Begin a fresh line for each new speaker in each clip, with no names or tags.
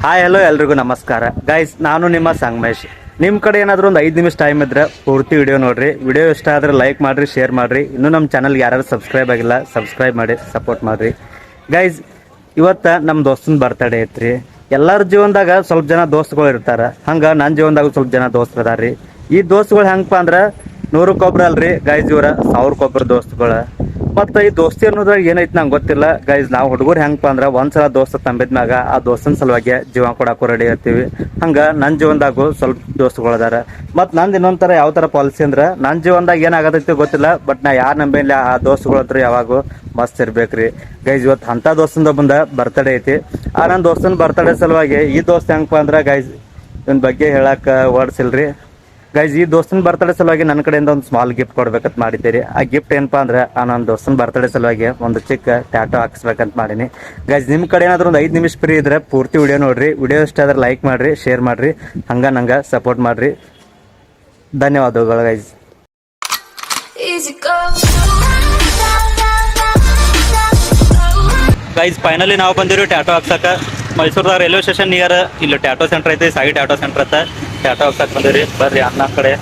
Hi hello ಎಲ್ರಿಗೂ ನಮಸ್ಕಾರ guys, ನಾನು ನಿಮ್ಮ ಸಂಗಮೇಶ್. ನಿಮ್ಮ ಕಡೆ ಏನಾದರೂ ಒಂದು 5 ನಿಮಿಷ ಟೈಮ್ ಇದ್ರೆ ಪೂರ್ತಿ ವಿಡಿಯೋ ನೋಡ್ರಿ. ವಿಡಿಯೋ ಇಷ್ಟ ಆದರೆ ಲೈಕ್ ಮಾಡಿರಿ, ಶೇರ್ ಮಾಡಿರಿ. ಇನ್ನೂ ನಮ್ಮ ಚಾನಲ್ಗೆ ಯಾರು ಸಬ್ಸ್ಕ್ರೈಬ್ ಆಗಿಲ್ಲ ಸಬ್ಸ್ಕ್ರೈಬ್ ಮಾಡಿ ಸಪೋರ್ಟ್ ಮಾಡಿರಿ. ಗೈಸ್, ಇವತ್ತು ನಮ್ಮ ದೋಸ್ತನ ಬರ್ತಡೇ ಐತ್ರಿ. ಎಲ್ಲರ ಜೀವನದಾಗ ಸ್ವಲ್ಪ ಜನ ದೋಸ್ತುಗಳು ಇರ್ತಾರೆ. ಹಂಗೆ ನನ್ನ ಜೀವನದಾಗ ಸ್ವಲ್ಪ ಜನ ದೋಸ್ತರು ಅದಾರ ರೀ. ಈ ದೋಸ್ತುಗಳು ಹೆಂಗಪ್ಪ ಅಂದ್ರೆ 100ಕ್ಕೊಬ್ರು ಅಲ್ರಿ ಗೈಸ್, ಇವರ 1000ಕ್ಕೊಬ್ರು ದೋಸ್ತುಗಳು. ಮತ್ತು ಈ ದೋಸ್ತಿ ಅನ್ನೋದ್ರಾಗ ಏನೈತಿ ನಂಗೆ ಗೊತ್ತಿಲ್ಲ ಗೈಸ್. ನಾವು ಹುಡುಗರು ಹೆಂಗಪ್ಪ ಅಂದ್ರೆ ಒಂದ್ಸಲ ದೋಸ್ತ ತಂಬಿದ್ಮ್ಯಾಗ ಆ ದೋಸ್ತನ ಸಲುವಾಗಿ ಜೀವ ಕೊಡಕ್ಕೂ ರೆಡಿ ಇರ್ತೀವಿ. ಹಂಗೆ ನನ್ನ ಜೀವನದಾಗೂ ಸ್ವಲ್ಪ ದೋಸ್ತುಗಳು ಅದಾರ. ಮತ್ತು ನಂದು ಇನ್ನೊಂದು ಥರ ಯಾವ ಥರ ಪಾಲಿಸಿ ಅಂದ್ರೆ, ನನ್ನ ಜೀವನದಾಗ ಏನಾಗತೈತಿ ಗೊತ್ತಿಲ್ಲ, ಬಟ್ ನಾ ಯಾರು ನಂಬಿಲ್ಲ ಆ ದೋಸ್ತುಗಳ ಹತ್ರ ಯಾವಾಗೂ ಮಸ್ತ್ ಇರ್ಬೇಕ್ರಿ ಗೈಸ್. ಇವತ್ತು ಅಂಥ ದೋಸ್ತಂದ ಬಂದ ಬರ್ತಡೇ ಐತಿ. ಆ ನನ್ನ ದೋಸ್ತನ ಬರ್ತಡೇ ಸಲುವಾಗಿ ಈ ದೋಸ್ತ ಹೆಂಗಪ್ಪ ಅಂದ್ರೆ ಗೈಸ್, ಇವನ್ ಬಗ್ಗೆ ಹೇಳಕ್ಕೆ ವರ್ಡ್ಸ್ ಇಲ್ರಿ ಗೈಸ್. ಈ ದೋಸ್ತನ ಬರ್ತಡೇ ಸಲುವಾಗಿ ನನ್ನ ಕಡೆಯಿಂದ ಒಂದು ಸ್ಮಾಲ್ ಗಿಫ್ಟ್ ಕೊಡ್ಬೇಕಂತ ಮಾಡಿದ್ದೀರಿ. ಆ ಗಿಫ್ಟ್ ಏನಪ್ಪಾ ಅಂದ್ರೆ, ಆ ನನ್ನ ದೋಸ್ತನ ಬರ್ತಡೇ ಸಲುವಾಗಿ ಒಂದು ಚಿಕ್ಕ ಟ್ಯಾಟೋ ಹಾಕಿಸ್ಬೇಕಂತ ಮಾಡೀನಿ ಗೈಸ್. ನಿಮ್ಮ ಕಡೆ ಏನಾದರೂ ಒಂದು 5 ನಿಮಿಷ ಫ್ರೀ ಇದ್ರೆ ಪೂರ್ತಿ ವಿಡಿಯೋ ನೋಡ್ರಿ. ವಿಡಿಯೋ ಇಷ್ಟ ಆದ್ರೆ ಲೈಕ್ ಮಾಡಿರಿ, ಶೇರ್ ಮಾಡಿರಿ, ನಂಗೆ ಸಪೋರ್ಟ್ ಮಾಡಿರಿ. ಧನ್ಯವಾದಗಳು ಗೈಸ್. ಗೈಸ್, ಫೈನಲಿ ನಾವು ಬಂದಿರೋ ಟ್ಯಾಟೋ ಹಾಕ್ಸಕ್ಕೆ. ಮೈಸೂರ್ದಾಗ ರೈಲ್ವೆ ಸ್ಟೇಷನ್ ನಿಯರ್ ಇಲ್ಲಿ ಟ್ಯಾಟೋ ಸೆಂಟರ್ ಐತಿ, ಸಾಯಿ ಟ್ಯಾಟೋ ಸೆಂಟರ್ ಅಂತ. ಟ್ಯಾಟೋ ಹಾಕ್ಸಕ್ಕೆ ಬಂದಿರಿ. ಬರ್ರಿ ಅನ್ನ ಕಡೆ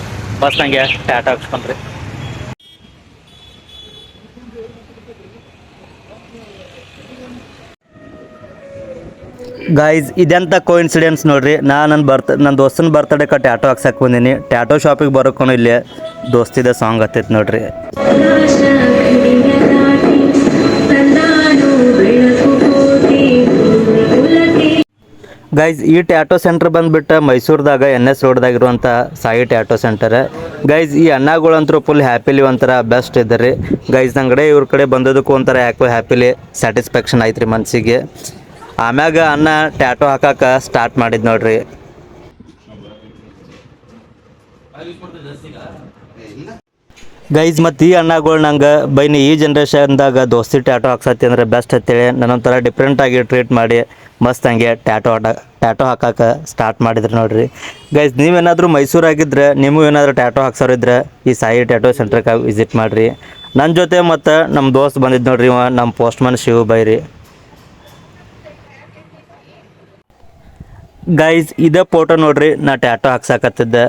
ಬಸ್ ನಂಗೆ ಟ್ಯಾಟೋ ಹಾಕ್ಸ್ಕೊಂಡ್ರಿ. ಗೈಸ್, ಇದೆಂತ ಕೋಇನ್ಸಿಡೆನ್ಸ್ ನೋಡ್ರಿ. ನನ್ನ ದೋಸ್ತನ ಬರ್ತಡೇಕ ಟ್ಯಾಟೋ ಹಾಕ್ಸಕ್ಕೆ ಬಂದೀನಿ. ಟ್ಯಾಟೋ ಶಾಪಿಗೆ ಬರೋಕ್ಕೂ ಇಲ್ಲಿ ದೋಸ್ತಿದ ಸಾಂಗ್ ಹತ್ತೈತಿ ನೋಡ್ರಿ. ಗೈಸ್, ಈ ಟ್ಯಾಟೋ ಸೆಂಟರ್ ಬಂದುಬಿಟ್ಟು ಮೈಸೂರ್ದಾಗ NS ರೋಡ್ದಾಗ ಇರುವಂಥ ಸಾಯಿ ಟ್ಯಾಟೋ ಸೆಂಟರ್ ಗೈಸ್. ಈ ಅಣ್ಣಗಳಂತರೂ ಫುಲ್ ಹ್ಯಾಪಿಲಿ ಒಂಥರ ಬೆಸ್ಟ್ ಇದ್ದಾರೆ ಗೈಸ್. ನಂಗಡೆ ಇವ್ರ ಕಡೆ ಬಂದೋದಕ್ಕೂ ಒಂಥರ ಯಾಕೋ ಹ್ಯಾಪಿಲಿ ಸ್ಯಾಟಿಸ್ಫ್ಯಾಕ್ಷನ್ ಆಯ್ತು ರೀ ಮನಸ್ಸಿಗೆ. ಆಮ್ಯಾಗ ಅಣ್ಣ ಟ್ಯಾಟೋ ಹಾಕಕ್ಕೆ ಸ್ಟಾರ್ಟ್ ಮಾಡಿದ್ ನೋಡ್ರಿ. ಗೈಸ್, ಮತ್ತು ಈ ಅಣ್ಣಗಳು ನಂಗೆ ಬೈನಿ ಈ ಜನ್ರೇಷನ್ದಾಗ ದೋಸ್ತಿ ಟ್ಯಾಟೋ ಹಾಕ್ಸತ್ತಿ ಅಂದ್ರೆ ಬೆಸ್ಟ್ ಅಂತೇಳಿ ನನ್ನೊಂಥರ ಡಿಫ್ರೆಂಟಾಗಿ ಟ್ರೀಟ್ ಮಾಡಿ ಮಸ್ತ್ ಹಂಗೆ ಟ್ಯಾಟೋ ಹಾಕಕ್ಕೆ ಸ್ಟಾರ್ಟ್ ಮಾಡಿದ್ರಿ ನೋಡ್ರಿ. ಗೈಸ್, ನೀವೇನಾದರೂ ಮೈಸೂರಾಗಿದ್ದರೆ, ನಿಮಗೂ ಏನಾದರೂ ಟ್ಯಾಟೋ ಹಾಕ್ಸೋರಿದ್ರೆ ಈ ಸಾಯಿ ಟ್ಯಾಟೋ ಸೆಂಟ್ರಿಗೆ ವಿಸಿಟ್ ಮಾಡಿರಿ. ನನ್ನ ಜೊತೆ ಮತ್ತು ನಮ್ಮ ದೋಸ್ತ್ ಬಂದಿದ್ದು ನೋಡ್ರಿ, ನಮ್ಮ ಪೋಸ್ಟ್ಮನ್ ಶಿವ ಬೈರಿ. ಗೈಸ್, ಇದೇ ಫೋಟೋ ನೋಡ್ರಿ, ನಾ ಟ್ಯಾಟೋ ಹಾಕ್ಸಕತ್ತಿದ್ದೆ.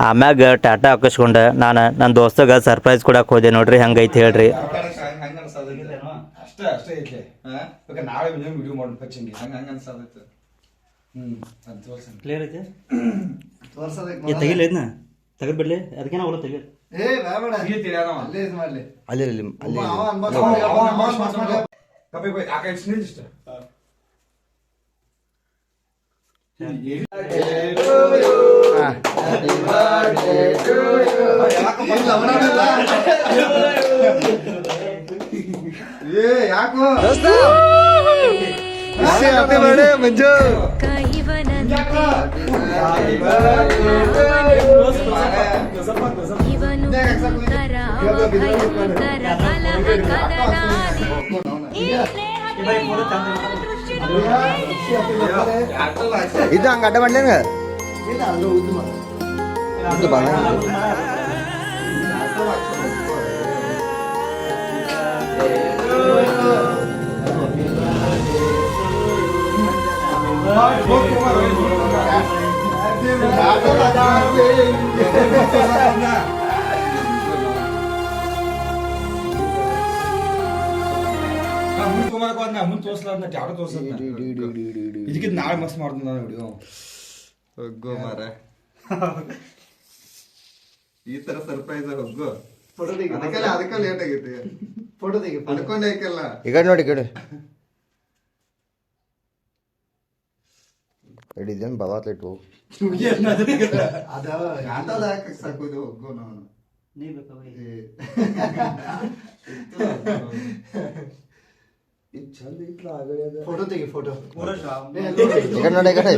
ಆಮ್ಯಾಗ ಟ್ಯಾಟೋ ಹಾಕಿಸ್ಕೊಂಡು ನಾನು ನನ್ನ ದೋಸ್ತಗೆ ಸರ್ಪ್ರೈಸ್ ಕೊಡಕ್ಕೆ ಹೋದೆ ನೋಡ್ರಿ. ಹಂಗೈತೆ ಹೇಳ್ರಿ. ತೆಗಿಲೇದ್ನ ತೆಗೆದ್ಬಿಡ್ಲಿ, ಅದಕ್ಕೆ ನಾವು ತೆಗಿ ಮಂಜು ಇದು ಹಂಗ ಅಡ್ಡ ಮಾಡ್ಲೇನ
ಮುಂದೆ ತೋರ್ಸ್ಲಾರ್ದ ಟ್ಯಾಟೋ ತೋರ್ಸದ ಇದಕ್ಕಿಂತ ನಾಳೆ ಮಸ್ತ್ ಮಾಡ್ದ ವಿಡಿಯೋ ಹೋಗೋ ಮಾರ. ಈ ತರ ಸರ್ಪ್ರೈಸ್ ಹೋಗೋ ಅದಕ್ಕೆ ಲೇಟ್ ಆಗೈತಿ. ಫೋಟೋ ತೆಗಿ ಅನ್ಕೊಂಡೆ ಐಕಲ್ಲ.
ಈಗ ನೋಡಿ ಕಡೆ ಹಿಡಿದೇನು ಬದಾತ್ಲೈಟ್ ಹೋಗು
ಸಾಕೋದು ಹೋಗೋ ನಾನು ಫೋಟೋ ತೆಗಿ ಫೋಟೋ
ಈಗ ನೋಡಿ ಕಡೆ.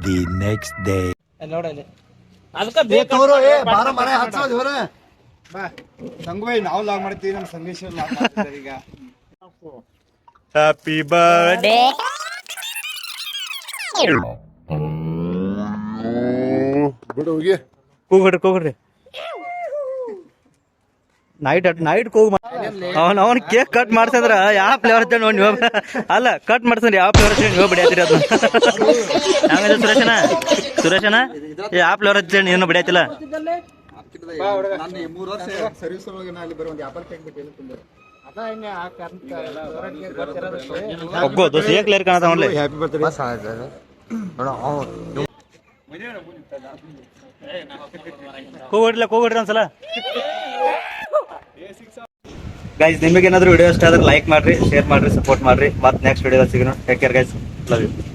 The next day.
ಸಂಗವೇ ನಾವು ಲಾಗ್ ಮಾಡ್ತೀವಿ, ನಮ್ಮ ಸಂಗೇಶ್ವರ್ ಲಾಗ್ ಮಾಡ್ತಾರೆ ಈಗ.
ಹ್ಯಾಪಿ ಬರ್ಡೇ
ಬಿಡು ಹೋಗಿ
ಕೂಗ್ರಿ ನೈಟ್ ಹೋಗಿ ಅವನ್ ಕೇಕ್ ಕಟ್ ಮಾಡ್ಸಂದ್ರ ಯಾವ ಫ್ಲೇವರ್ ಹಚ್ಚ ನೋಡಿ ನೀವು ಅಲ್ಲ ಕಟ್ ಮಾಡ್ಸಂದ್ರ ಯಾವ ಫ್ಲೇವರ್ ಹಚ್ಚಿ ನೀವು ಬಿಡಿಯತ್ತೀರಿ ಅದನ್ನ ಹಂಗದ ಸುರೇಶನ ಯಾವ ಫ್ಲೇವರ್ ಹಚ್ಚಿ ನೀನು ಬಿಡಿಯತ್ತಿಲ್ಲ ಒಗ್ಗೋ ದೋಸ್ತ ಏನ್ ಕ್ಲಿಯರ್ ಕಾಣತ್ತ ಅವನ್ಲೆ
ಹ್ಯಾಪಿ ಬರ್ತ್ಡೇ
ಬಸ್ ಆಗಿದ್ದಾರೆ ನೋಡ
ಕೂಗಿಡ್ರಿ ಒಂದ್ಸಲ ಗೈಸ್ ನಿಮಗೆ ಏನಾದ್ರು ವಿಡಿಯೋ ಇಷ್ಟ ಆದ್ರೆ ಲೈಕ್ ಮಾಡ್ರಿ ಶೇರ್ ಮಾಡ್ರಿ ಸಪೋರ್ಟ್ ಮಾಡ್ರಿ ಮತ್ತೆ ನೆಕ್ಸ್ಟ್ ವಿಡಿಯೋ ಸಿಗೋಣ take care guys love you